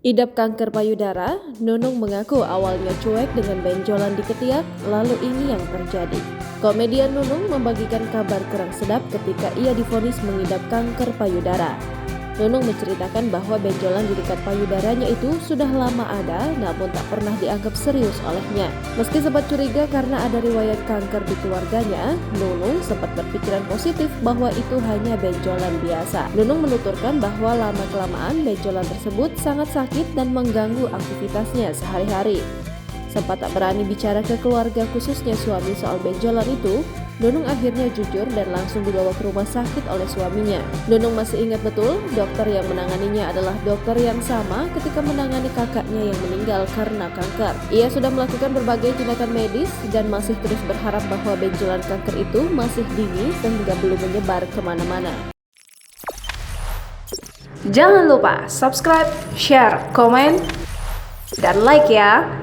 Idap kanker payudara, Nunung mengaku awalnya cuek dengan benjolan di ketiak, lalu ini yang terjadi. Komedian Nunung membagikan kabar kurang sedap ketika ia divonis mengidap kanker payudara. Nunung menceritakan bahwa benjolan di dekat payudaranya itu sudah lama ada, namun tak pernah dianggap serius olehnya. Meski sempat curiga karena ada riwayat kanker di keluarganya, Nunung sempat berpikiran positif bahwa itu hanya benjolan biasa. Nunung menuturkan bahwa lama-kelamaan benjolan tersebut sangat sakit dan mengganggu aktivitasnya sehari-hari. Sempat tak berani bicara ke keluarga khususnya suami soal benjolan itu, Nunung akhirnya jujur dan langsung dibawa ke rumah sakit oleh suaminya. Nunung masih ingat betul, dokter yang menanganinya adalah dokter yang sama ketika menangani kakaknya yang meninggal karena kanker. Ia sudah melakukan berbagai tindakan medis dan masih terus berharap bahwa benjolan kanker itu masih dini sehingga belum menyebar kemana-mana. Jangan lupa subscribe, share, komen, dan like ya!